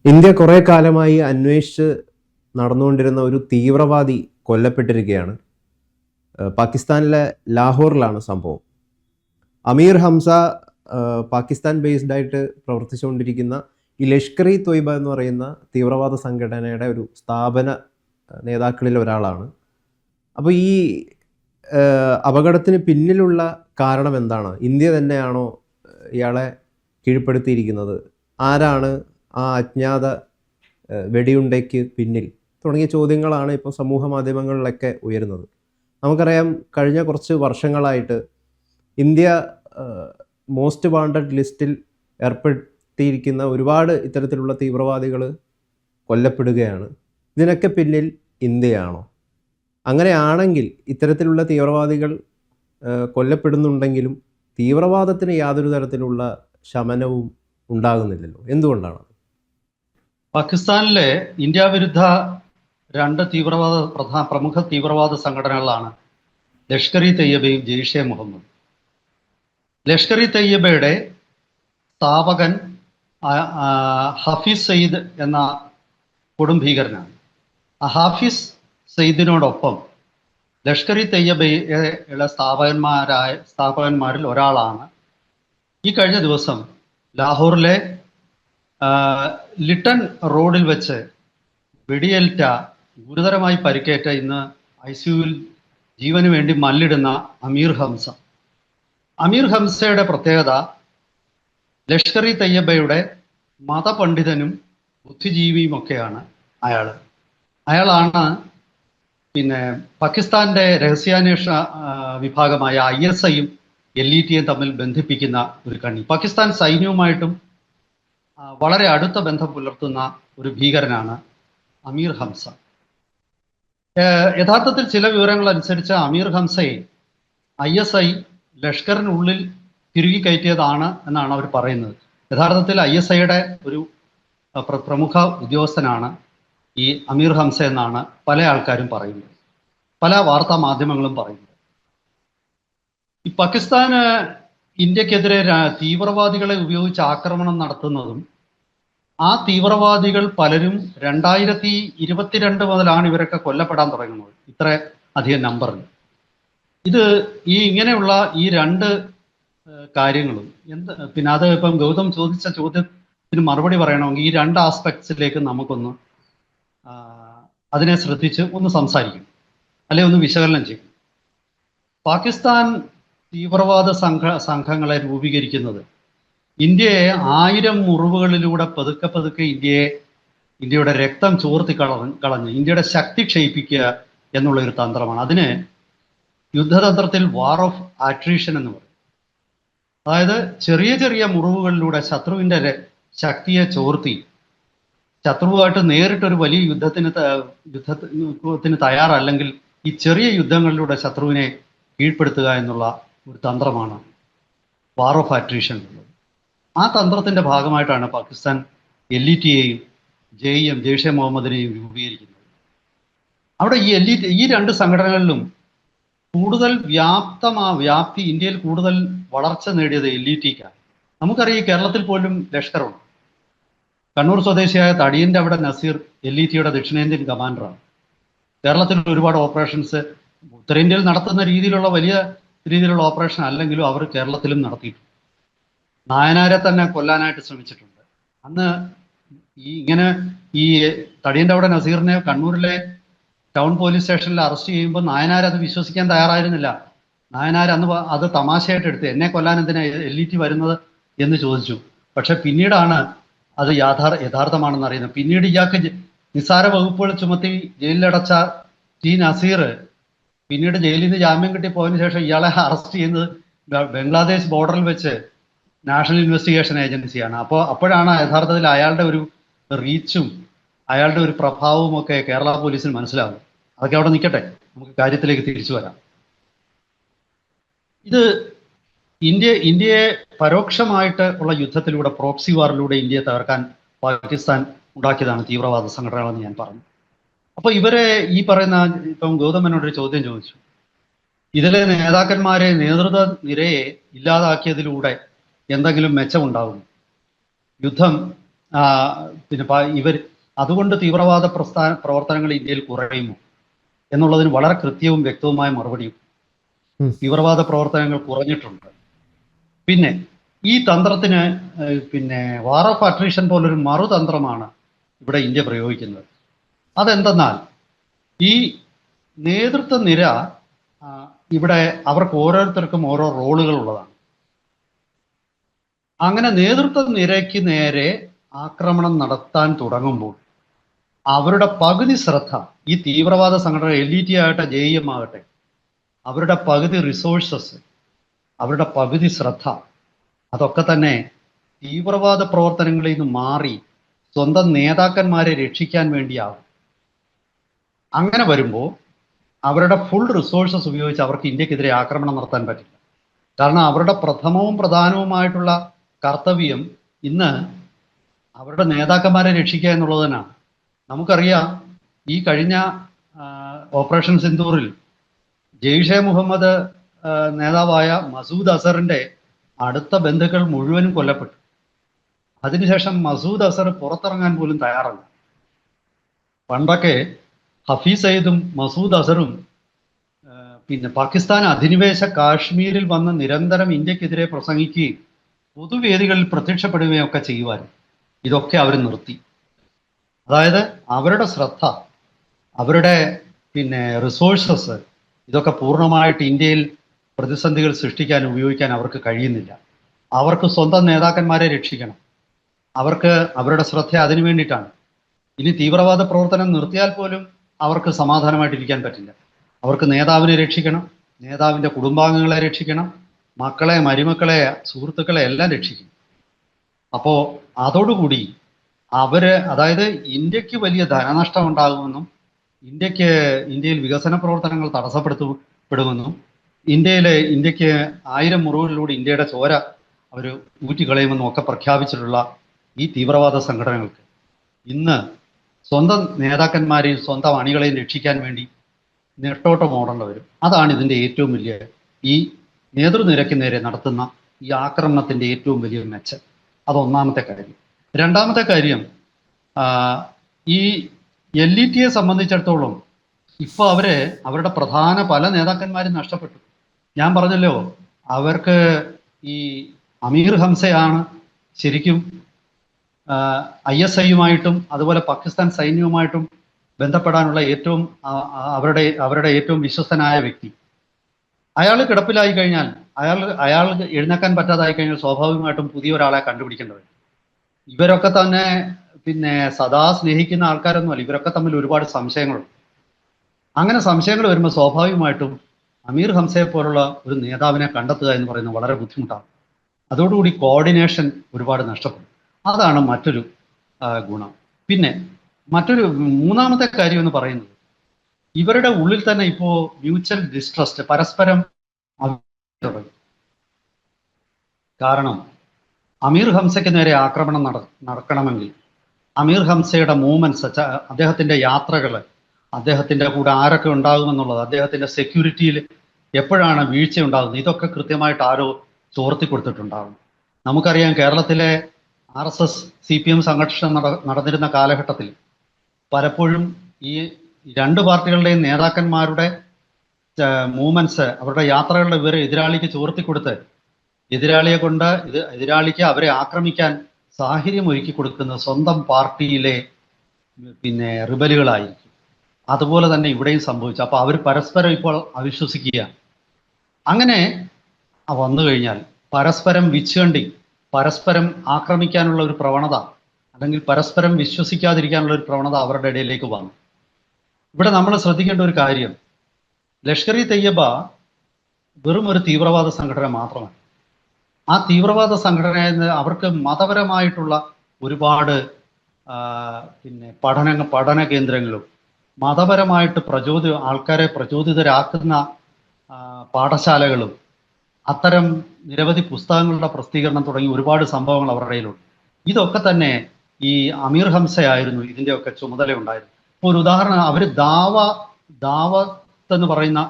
India കുറെ കാലമായി അന്വേഷിച്ച് നടന്നുകൊണ്ടിരുന്ന ഒരു തീവ്രവാദി കൊല്ലപ്പെട്ടിരിക്കുകയാണ്. പാകിസ്ഥാനിലെ ലാഹോറിലാണ് സംഭവം. അമീർ ഹംസ പാകിസ്ഥാൻ ബേസ്ഡ് ആയിട്ട് പ്രവർത്തിച്ചുകൊണ്ടിരിക്കുന്ന ഈ ലഷ്കർ ഇ തൊയ്ബ എന്ന് പറയുന്ന തീവ്രവാദ സംഘടനയുടെ ഒരു സ്ഥാപന നേതാക്കളിൽ ഒരാളാണ്. അപ്പോൾ ഈ അപകടത്തിന് പിന്നിലുള്ള കാരണം എന്താണ്? ഇന്ത്യ തന്നെയാണോ ഇയാളെ കീഴ്പ്പെടുത്തിയിരിക്കുന്നത്? ആരാണ് ആ അജ്ഞാത വെടിയുണ്ടയ്ക്ക് പിന്നിൽ? തുടങ്ങിയ ചോദ്യങ്ങളാണ് ഇപ്പോൾ സമൂഹ മാധ്യമങ്ങളിലൊക്കെ ഉയരുന്നത്. നമുക്കറിയാം, കഴിഞ്ഞ കുറച്ച് വർഷങ്ങളായിട്ട് ഇന്ത്യ മോസ്റ്റ് വാണ്ടഡ് ലിസ്റ്റിൽ ഏർപ്പെടുത്തിയിരിക്കുന്ന ഒരുപാട് ഇത്തരത്തിലുള്ള തീവ്രവാദികൾ കൊല്ലപ്പെടുകയാണ്. ഇതിനൊക്കെ പിന്നിൽ ഇന്ത്യയാണോ? അങ്ങനെയാണെങ്കിൽ ഇത്തരത്തിലുള്ള തീവ്രവാദികൾ കൊല്ലപ്പെടുന്നുണ്ടെങ്കിലും തീവ്രവാദത്തിന് യാതൊരു തരത്തിലുള്ള ശമനവും ഉണ്ടാകുന്നില്ലല്ലോ. എന്തുകൊണ്ടാണ്? പാകിസ്ഥാനിലെ ഇന്ത്യ വിരുദ്ധ രണ്ട് പ്രമുഖ തീവ്രവാദ സംഘടനകളാണ് ലഷ്കർ ഇ തയ്യബയും ജെയ്ഷെ മുഹമ്മദ്. ലഷ്കർ ഇ തയ്യബയുടെ സ്ഥാപകൻ ഹഫീസ് സയ്യിദ് എന്ന കൊടും ഭീകരനാണ്. ആ ഹാഫിസ് സയ്യിദിനോടൊപ്പം ലഷ്കർ ഇ തയ്യബയുടെ സ്ഥാപകന്മാരിൽ ഒരാളാണ് ഈ കഴിഞ്ഞ ദിവസം ലാഹോറിലെ ലിട്ടൺ റോഡിൽ വെച്ച് വെടിയേറ്റ ഗുരുതരമായി പരിക്കേറ്റ ഇന്ന് ICUവിൽ ജീവന് വേണ്ടി മല്ലിടുന്ന അമീർ ഹംസ. അമീർ ഹംസയുടെ പ്രത്യേകത ലഷ്കർ ഇ തയ്യബയുടെ മതപണ്ഡിതനും ബുദ്ധിജീവിയുമൊക്കെയാണ് അയാളാണ് പാകിസ്ഥാന്റെ രഹസ്യാന്വേഷണ വിഭാഗമായ ISIയും LETയും തമ്മിൽ ബന്ധിപ്പിക്കുന്ന ഒരു കണ്ണി. പാകിസ്ഥാൻ സൈന്യവുമായിട്ടും വളരെ അടുത്ത ബന്ധം പുലർത്തുന്ന ഒരു ഭീകരനാണ് അമീർ ഹംസ. യഥാർത്ഥത്തിൽ ചില വിവരങ്ങൾ അനുസരിച്ച് അമീർ ഹംസയെ ISI ലഷ്കറിനുള്ളിൽ തിരുകി കയറ്റിയതാണ് എന്നാണ് അവർ പറയുന്നത്. യഥാർത്ഥത്തിൽ ISIയുടെ ഒരു പ്രമുഖ ഉദ്യോഗസ്ഥനാണ് ഈ അമീർ ഹംസ എന്നാണ് പല ആൾക്കാരും പറയുന്നത്, പല വാർത്താ മാധ്യമങ്ങളും പറയുന്നത്. ഈ പാകിസ്ഥാന് ഇന്ത്യക്കെതിരെ തീവ്രവാദികളെ ഉപയോഗിച്ച് ആക്രമണം നടത്തുന്നതും ആ തീവ്രവാദികൾ പലരും 2022 മുതലാണ് ഇവരൊക്കെ കൊല്ലപ്പെടാൻ തുടങ്ങുന്നത്. ഇത്ര അധികം നമ്പറിൽ ഇത് ഇങ്ങനെയുള്ള ഈ രണ്ട് കാര്യങ്ങളും അത് ഇപ്പം ഗൗതം ചോദിച്ച ചോദ്യത്തിന് മറുപടി പറയണമെങ്കിൽ ഈ രണ്ട് ആസ്പെക്ട്സിലേക്ക് നമുക്കൊന്ന് അതിനെ ശ്രദ്ധിച്ച് ഒന്ന് സംസാരിക്കും, അല്ലെ ഒന്ന് വിശകലനം ചെയ്യും. പാകിസ്ഥാൻ തീവ്രവാദ സംഘങ്ങളെ രൂപീകരിക്കുന്നത് ഇന്ത്യയെ 1000 മുറിവുകളിലൂടെ പതുക്കെ ഇന്ത്യയുടെ രക്തം ചോർത്തി കളഞ്ഞ് ഇന്ത്യയുടെ ശക്തി ക്ഷയിപ്പിക്കുക എന്നുള്ള ഒരു തന്ത്രമാണ്. അതിന് യുദ്ധതന്ത്രത്തിൽ വാർ ഓഫ് അട്രീഷൻ എന്ന് പറയും. അതായത് ചെറിയ ചെറിയ മുറിവുകളിലൂടെ ശത്രുവിൻ്റെ ശക്തിയെ ചോർത്തി ശത്രുവായിട്ട് നേരിട്ടൊരു വലിയ യുദ്ധത്തിന് തയ്യാറല്ലെങ്കിൽ ഈ ചെറിയ യുദ്ധങ്ങളിലൂടെ ശത്രുവിനെ കീഴ്പ്പെടുത്തുക എന്നുള്ള ഒരു തന്ത്രമാണ് വാർ ഓഫ് അട്രീഷൻ എന്നുള്ളത്. ആ തന്ത്രത്തിന്റെ ഭാഗമായിട്ടാണ് പാകിസ്ഥാൻ LETയെയും ജെയ്ഷെ മുഹമ്മദിനെയും രൂപീകരിക്കുന്നത്. അവിടെ ഈ രണ്ട് സംഘടനകളിലും കൂടുതൽ വ്യാപ്തി ഇന്ത്യയിൽ കൂടുതൽ വളർച്ച നേടിയത് LETക്കാണ്. നമുക്കറിയാം, കേരളത്തിൽ പോലും ലഷ്കറുണ്ട്. കണ്ണൂർ സ്വദേശിയായ തടിയന്റെ അവിടെ നസീർ LETയുടെ ദക്ഷിണേന്ത്യൻ കമാൻഡറാണ്. കേരളത്തിൽ ഒരുപാട് ഓപ്പറേഷൻസ് ഉത്തരേന്ത്യയിൽ നടത്തുന്ന വലിയ രീതിയിലുള്ള ഓപ്പറേഷൻ അല്ലെങ്കിലും അവർ കേരളത്തിലും നടത്തിയിട്ടുണ്ട്. നായനാരെ തന്നെ കൊല്ലാനായിട്ട് ശ്രമിച്ചിട്ടുണ്ട്. അന്ന് ഈ തടിയന്റെ അവിടെ നസീറിനെ കണ്ണൂരിലെ ടൗൺ പോലീസ് സ്റ്റേഷനിൽ അറസ്റ്റ് ചെയ്യുമ്പോൾ നായനാർ അത് വിശ്വസിക്കാൻ തയ്യാറായിരുന്നില്ല. നായനാർ അന്ന് അത് തമാശയായിട്ട് എടുത്ത് എന്നെ കൊല്ലാൻ എന്തിനാ LET വരുന്നത് എന്ന് ചോദിച്ചു. പക്ഷെ പിന്നീടാണ് അത് യഥാർത്ഥമാണെന്ന് അറിയുന്നത്. പിന്നീട് ഇയാൾക്ക് നിസ്സാര വകുപ്പുകൾ ചുമത്തി ജയിലിലടച്ച നസീർ പിന്നീട് ജയിലിൽ നിന്ന് ജാമ്യം കിട്ടി പോയതിനു ശേഷം ഇയാളെ അറസ്റ്റ് ചെയ്യുന്നത് ബംഗ്ലാദേശ് ബോർഡറിൽ വെച്ച് നാഷണൽ ഇൻവെസ്റ്റിഗേഷൻ ഏജൻസിയാണ്. അപ്പോഴാണ് യഥാർത്ഥത്തിൽ അയാളുടെ ഒരു റീച്ചും അയാളുടെ ഒരു പ്രഭാവവും ഒക്കെ കേരള പോലീസിന് മനസ്സിലാകും. അതൊക്കെ അവിടെ നിൽക്കട്ടെ, നമുക്ക് കാര്യത്തിലേക്ക് തിരിച്ചു വരാം. ഇത് ഇന്ത്യയെ പരോക്ഷമായിട്ട് ഉള്ള യുദ്ധത്തിലൂടെ, പ്രോക്സി വാറിലൂടെ ഇന്ത്യയെ തകർക്കാൻ പാകിസ്ഥാൻ ഉണ്ടാക്കിയതാണ് തീവ്രവാദ സംഘടനകളെന്ന് ഞാൻ പറഞ്ഞു. അപ്പൊ ഇവരെ ഈ പറയുന്ന ഇപ്പം ഗൗതമനോടൊരു ചോദ്യം ചോദിച്ചു, ഇതിലെ നേതാക്കന്മാരെ, നേതൃത്വ നിരയെ ഇല്ലാതാക്കിയതിലൂടെ എന്തെങ്കിലും മെച്ചമുണ്ടാകും? യുദ്ധം ആ, പിന്നെ ഇവർ അതുകൊണ്ട് തീവ്രവാദ പ്രവർത്തനങ്ങൾ ഇന്ത്യയിൽ കുറയുമോ എന്നുള്ളതിന് വളരെ കൃത്യവും വ്യക്തവുമായ മറുപടിയും ഉം. തീവ്രവാദ പ്രവർത്തനങ്ങൾ കുറഞ്ഞിട്ടുണ്ട്. പിന്നെ ഈ തന്ത്രത്തിന് പിന്നെ വാർ ഓഫ് അട്രീഷൻ പോലൊരു മറുതന്ത്രമാണ് ഇവിടെ ഇന്ത്യ പ്രയോഗിക്കുന്നത്. അതെന്തെന്നാൽ ഈ നേതൃത്വ നിര ആ, ഇവിടെ അവർക്ക് ഓരോരുത്തർക്കും ഓരോ റോളുകൾ ഉള്ളതാണ്. അങ്ങനെ നേതൃത്വ നിരയ്ക്ക് നേരെ ആക്രമണം നടത്താൻ തുടങ്ങുമ്പോൾ അവരുടെ പകുതി ശ്രദ്ധ, ഈ തീവ്രവാദ സംഘടന LTT ആകട്ടെ JEM ആകട്ടെ, അവരുടെ പകുതി റിസോഴ്സസ്, അവരുടെ പകുതി ശ്രദ്ധ അതൊക്കെ തന്നെ തീവ്രവാദ പ്രവർത്തനങ്ങളിൽ നിന്ന് മാറി സ്വന്തം നേതാക്കന്മാരെ രക്ഷിക്കാൻ വേണ്ടിയാകും. അങ്ങനെ വരുമ്പോൾ അവരുടെ ഫുൾ റിസോഴ്സസ് ഉപയോഗിച്ച് അവർക്ക് ഇന്ത്യക്കെതിരെ ആക്രമണം നടത്താൻ പറ്റില്ല. കാരണം അവരുടെ പ്രഥമവും പ്രധാനവുമായിട്ടുള്ള കർത്തവ്യം ഇന്ന് അവരുടെ നേതാക്കന്മാരെ രക്ഷിക്കുക എന്നുള്ളത് തന്നെയാണ്. നമുക്കറിയാം, ഈ കഴിഞ്ഞ ഓപ്പറേഷൻ സിന്ദൂറിൽ ജെയ്ഷെ മുഹമ്മദ് നേതാവായ മസൂദ് അസറിന്റെ അടുത്ത ബന്ധുക്കൾ മുഴുവനും കൊല്ലപ്പെട്ടു. അതിനുശേഷം മസൂദ് അസർ പുറത്തിറങ്ങാൻ പോലും തയ്യാറല്ല. പണ്ടൊക്കെ ഹഫീസ് സയ്യിദും മസൂദ് അസറും പിന്നെ പാകിസ്ഥാൻ അധിനിവേശ കാശ്മീരിൽ വന്ന് നിരന്തരം ഇന്ത്യക്കെതിരെ പ്രസംഗിക്കുകയും പൊതുവേദികളിൽ പ്രത്യക്ഷപ്പെടുകയും ഒക്കെ ചെയ്യുമായിരുന്നു. ഇതൊക്കെ അവർ നിർത്തി. അതായത് അവരുടെ ശ്രദ്ധ, അവരുടെ പിന്നെ റിസോഴ്സസ് ഇതൊക്കെ പൂർണ്ണമായിട്ട് ഇന്ത്യയിൽ പ്രതിസന്ധികൾ സൃഷ്ടിക്കാൻ ഉപയോഗിക്കാൻ അവർക്ക് കഴിയുന്നില്ല. അവർക്ക് സ്വന്തം നേതാക്കന്മാരെ രക്ഷിക്കണം. അവർക്ക് അവരുടെ ശ്രദ്ധ അതിനു വേണ്ടിയിട്ടാണ്. ഇനി തീവ്രവാദ പ്രവർത്തനം നിർത്തിയാൽ പോലും അവർക്ക് സമാധാനമായിട്ടിരിക്കാൻ പറ്റില്ല. അവർക്ക് നേതാവിനെ രക്ഷിക്കണം, നേതാവിൻ്റെ കുടുംബാംഗങ്ങളെ രക്ഷിക്കണം, മക്കളെ, മരുമക്കളെ, സുഹൃത്തുക്കളെ എല്ലാം രക്ഷിക്കണം. അപ്പോൾ അതോടുകൂടി അതായത് ഇന്ത്യക്ക് വലിയ ധനനഷ്ടം ഉണ്ടാകുമെന്നും ഇന്ത്യയിൽ വികസന പ്രവർത്തനങ്ങൾ തടസ്സപ്പെടുമെന്നും ഇന്ത്യക്ക് 1000 മുറിവുകളിലൂടെ ഇന്ത്യയുടെ ചോര അവർ ഊറ്റിക്കളയുമെന്നും ഒക്കെ പ്രഖ്യാപിച്ചിട്ടുള്ള ഈ തീവ്രവാദ സംഘടനകൾക്ക് ഇന്ന് സ്വന്തം നേതാക്കന്മാരെയും സ്വന്തം അണികളെയും രക്ഷിക്കാൻ വേണ്ടി നെട്ടോട്ടം ഓടേണ്ടി വരും. അതാണ് ഇതിൻ്റെ ഏറ്റവും വലിയ, ഈ നേതൃനിരക്ക് നേരെ നടത്തുന്ന ഈ ആക്രമണത്തിൻ്റെ ഏറ്റവും വലിയ മെച്ചം. അതൊന്നാമത്തെ കാര്യം. രണ്ടാമത്തെ കാര്യം, ഈ LTTയെ സംബന്ധിച്ചിടത്തോളം ഇപ്പോൾ അവരുടെ പ്രധാന പല നേതാക്കന്മാരും നഷ്ടപ്പെട്ടു. ഞാൻ പറഞ്ഞല്ലോ, അവർക്ക് ഈ അമീർ ഹംസയാണ് ശരിക്കും ISIയുമായിട്ടും അതുപോലെ പാകിസ്ഥാൻ സൈന്യവുമായിട്ടും ബന്ധപ്പെടാനുള്ള ഏറ്റവും അവരുടെ ഏറ്റവും വിശ്വസ്തനായ വ്യക്തി. അയാൾ കിടപ്പിലായി കഴിഞ്ഞാൽ, അയാൾ എഴുന്നേക്കാൻ പറ്റാതായി കഴിഞ്ഞാൽ സ്വാഭാവികമായിട്ടും പുതിയ ഒരാളെ കണ്ടുപിടിക്കേണ്ടി വരും. ഇവരൊക്കെ തന്നെ പിന്നെ സദാ സ്നേഹിക്കുന്ന ആൾക്കാരൊന്നുമല്ല. ഇവരൊക്കെ തമ്മിൽ ഒരുപാട് സംശയങ്ങളുണ്ട്. അങ്ങനെ സംശയങ്ങൾ വരുമ്പോൾ സ്വാഭാവികമായിട്ടും അമീർ ഹംസയെ പോലുള്ള ഒരു നേതാവിനെ കണ്ടെത്തുക എന്ന് പറയുന്നത് വളരെ ബുദ്ധിമുട്ടാണ്. അതോടുകൂടി കോർഡിനേഷൻ ഒരുപാട് നഷ്ടപ്പെടും. അതാണ് മറ്റൊരു ഗുണം. പിന്നെ മൂന്നാമത്തെ കാര്യം എന്ന് പറയുന്നത്, ഇവരുടെ ഉള്ളിൽ തന്നെ ഇപ്പോൾ മ്യൂച്വൽ ഡിസ്ട്രസ്റ്റ്, പരസ്പരം തുടങ്ങി. കാരണം അമീർ ഹംസയ്ക്ക് നേരെ ആക്രമണം നടക്കണമെങ്കിൽ അമീർ ഹംസയുടെ മൂവ്മെന്റ്സ്, അദ്ദേഹത്തിന്റെ യാത്രകൾ, അദ്ദേഹത്തിന്റെ കൂടെ ആരൊക്കെ ഉണ്ടാകുമെന്നുള്ളത്, അദ്ദേഹത്തിന്റെ സെക്യൂരിറ്റിയിൽ എപ്പോഴാണ് വീഴ്ച ഉണ്ടാകുന്നത്, ഇതൊക്കെ കൃത്യമായിട്ട് ആരോ ചോർത്തി കൊടുത്തിട്ടുണ്ടാകും. നമുക്കറിയാം, കേരളത്തിലെ RSS CPM സംഘർഷം നടന്നിരുന്ന കാലഘട്ടത്തിൽ പലപ്പോഴും ഈ രണ്ട് പാർട്ടികളുടെയും നേതാക്കന്മാരുടെ മൂവ്മെന്റ്സ്, അവരുടെ യാത്രകളുടെ വിവരം എതിരാളിക്ക് ചോർത്തി കൊടുത്ത് എതിരാളിക്ക് അവരെ ആക്രമിക്കാൻ സാഹചര്യം ഒരുക്കി കൊടുക്കുന്ന സ്വന്തം പാർട്ടിയിലെ പിന്നെ റിബലുകളായിരിക്കും. അതുപോലെ തന്നെ ഇവിടെയും സംഭവിച്ചു. അപ്പോൾ അവർ പരസ്പരം ഇപ്പോൾ അവിശ്വസിക്കുക. അങ്ങനെ വന്നു കഴിഞ്ഞാൽ പരസ്പരം വിച്ചുകണ്ടി, പരസ്പരം ആക്രമിക്കാനുള്ള ഒരു പ്രവണത, അല്ലെങ്കിൽ പരസ്പരം വിശ്വസിക്കാതിരിക്കാനുള്ള ഒരു പ്രവണത അവരുടെ ഇടയിലേക്ക് വന്നു. ഇവിടെ നമ്മൾ ശ്രദ്ധിക്കേണ്ട ഒരു കാര്യം, ലഷ്കർ-ഇ-തയ്യബ വെറും ഒരു തീവ്രവാദ സംഘടന മാത്രമാണ്. ആ തീവ്രവാദ സംഘടന അവർക്ക് മതപരമായിട്ടുള്ള ഒരുപാട് പിന്നെ പഠന കേന്ദ്രങ്ങളും മതപരമായിട്ട് ആൾക്കാരെ പ്രചോദിതരാക്കുന്ന പാഠശാലകളും അത്തരം നിരവധി പുസ്തകങ്ങളുടെ പ്രസിദ്ധീകരണം തുടങ്ങി ഒരുപാട് സംഭവങ്ങൾ അവരുടെ കയ്യിലുണ്ട്. ഇതൊക്കെ തന്നെ ഈ അമീർ ഹംസയായിരുന്നു ഇതിൻ്റെയൊക്കെ ചുമതല ഉണ്ടായിരുന്നു. ഇപ്പോൾ ഒരു ഉദാഹരണം, അവർ ദാവത്ത് എന്ന് പറയുന്ന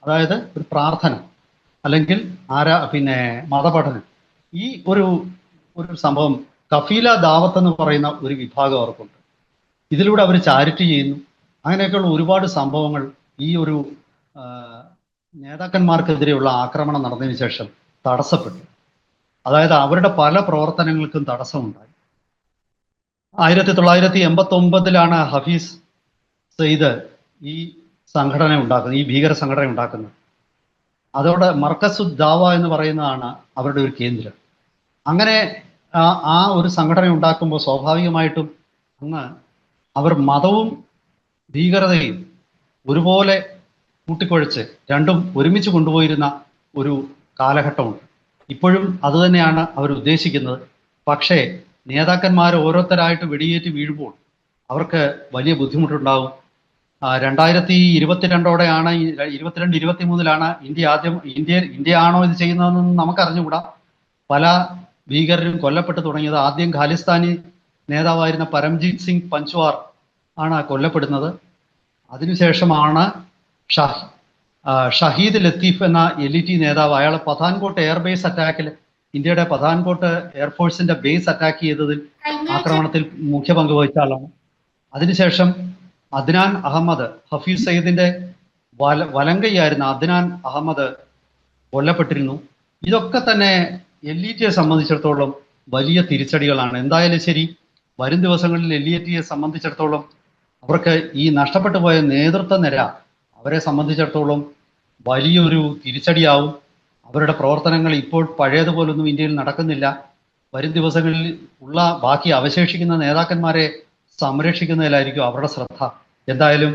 അതായത് ഒരു പ്രാർത്ഥന അല്ലെങ്കിൽ പിന്നെ മതപഠനം, ഈ ഒരു സംഭവം കഫീല ദാവത്ത് എന്ന് പറയുന്ന ഒരു വിഭാഗം അവർക്കുണ്ട്. ഇതിലൂടെ അവർ ചാരിറ്റി ചെയ്യുന്നു. അങ്ങനെയൊക്കെയുള്ള ഒരുപാട് സംഭവങ്ങൾ ഈ ഒരു ആ, നേതാക്കന്മാർക്കെതിരെയുള്ള ആക്രമണം നടന്നതിന് ശേഷം തടസ്സപ്പെട്ടു. അതായത് അവരുടെ പല പ്രവർത്തനങ്ങൾക്കും തടസ്സമുണ്ടായി. 1989 ഹഫീസ് സയ്യിദ് ഈ സംഘടന ഉണ്ടാക്കുന്നത്, ഈ ഭീകര സംഘടന ഉണ്ടാക്കുന്നത്. അതോടെ മർക്കസു ദാവ എന്ന് പറയുന്നതാണ് അവരുടെ ഒരു കേന്ദ്രം. അങ്ങനെ ആ ഒരു സംഘടന ഉണ്ടാക്കുമ്പോൾ സ്വാഭാവികമായിട്ടും അങ്ങ് അവർ മതവും ഭീകരതയും ഒരുപോലെ കൂട്ടിക്കുഴച്ച് രണ്ടും ഒരുമിച്ച് കൊണ്ടുപോയിരുന്ന ഒരു കാലഘട്ടമുണ്ട്. ഇപ്പോഴും അതുതന്നെയാണ് അവർ ഉദ്ദേശിക്കുന്നത്. പക്ഷേ നേതാക്കന്മാർ ഓരോരുത്തരായിട്ട് വെടിയേറ്റ് വീഴുമ്പോൾ അവർക്ക് വലിയ ബുദ്ധിമുട്ടുണ്ടാകും. 2022 2023 ഇന്ത്യ ആണോ ഇത് ചെയ്യുന്നതെന്ന് നമുക്കറിഞ്ഞുകൂടാ. പല ഭീകരരും കൊല്ലപ്പെട്ടു തുടങ്ങിയത്. ആദ്യം ഖാലിസ്ഥാനി നേതാവായിരുന്ന പരംജീത് സിംഗ് പഞ്ച്വാർ ആണ് കൊല്ലപ്പെടുന്നത്. അതിനുശേഷമാണ് ഷഹീദ് ലത്തീഫ് എന്ന LET നേതാവ്, അയാൾ പഥാൻകോട്ട് എയർബേസ് അറ്റാക്കിൽ, ഇന്ത്യയുടെ പഥാൻകോട്ട് എയർഫോഴ്സിന്റെ ബേസ് അറ്റാക്ക് ചെയ്തതിൽ ആക്രമണത്തിൽ മുഖ്യ പങ്ക് വഹിച്ച ആളാണ്. അതിനുശേഷം അദ്നാൻ അഹമ്മദ്, ഹഫീസ് സയ്യിദിന്റെ വലങ്കയായിരുന്ന അദ്നാൻ അഹമ്മദ് കൊല്ലപ്പെട്ടിരുന്നു. ഇതൊക്കെ തന്നെ LETയെ സംബന്ധിച്ചിടത്തോളം വലിയ തിരിച്ചടികളാണ്. എന്തായാലും ശരി, വരും ദിവസങ്ങളിൽ LETയെ സംബന്ധിച്ചിടത്തോളം അവർക്ക് ഈ നഷ്ടപ്പെട്ടു പോയ നേതൃത്വ നിര അവരെ സംബന്ധിച്ചിടത്തോളം വലിയൊരു തിരിച്ചടിയാവും. അവരുടെ പ്രവർത്തനങ്ങൾ ഇപ്പോൾ പഴയതുപോലൊന്നും ഇന്ത്യയിൽ നടക്കുന്നില്ല. വരും ദിവസങ്ങളിൽ ഉള്ള ബാക്കി അവശേഷിക്കുന്ന നേതാക്കന്മാരെ സംരക്ഷിക്കുന്നതിലായിരിക്കും അവരുടെ ശ്രദ്ധ. എന്തായാലും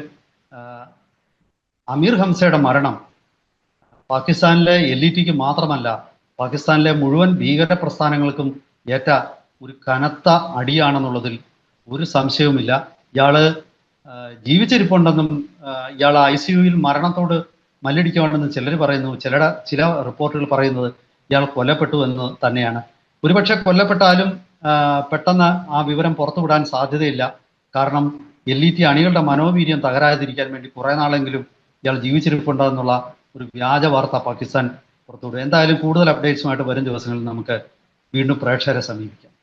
അമീർ ഹംസയുടെ മരണം പാകിസ്ഥാനിലെ LETക്ക് മാത്രമല്ല, പാകിസ്ഥാനിലെ മുഴുവൻ ഭീകര പ്രസ്ഥാനങ്ങൾക്കും ഏറ്റ ഒരു കനത്ത അടിയാണെന്നുള്ളതിൽ ഒരു സംശയവുമില്ല. ഇയാള് ജീവിച്ചിരിപ്പുണ്ടെന്നും ഇയാൾ ICUവിൽ മരണത്തോട് മല്ലടിക്കുകയാണെന്ന് ചിലർ പറയുന്നു. ചില റിപ്പോർട്ടുകൾ പറയുന്നത് ഇയാൾ കൊല്ലപ്പെട്ടു എന്ന് തന്നെയാണ്. ഒരുപക്ഷെ കൊല്ലപ്പെട്ടാലും പെട്ടെന്ന് ആ വിവരം പുറത്തുവിടാൻ സാധ്യതയില്ല. കാരണം LET അണികളുടെ മനോവീര്യം തകരാതിരിക്കാൻ വേണ്ടി കുറെ നാളെങ്കിലും ഇയാൾ ജീവിച്ചിരിപ്പുണ്ടെന്നുള്ള ഒരു വ്യാജ വാർത്ത പാകിസ്ഥാൻ പുറത്തുവിടും. എന്തായാലും കൂടുതൽ അപ്ഡേറ്റ്സുമായിട്ട് വരും ദിവസങ്ങളിൽ നമുക്ക് വീണ്ടും പ്രേക്ഷകരെ സമീപിക്കാം.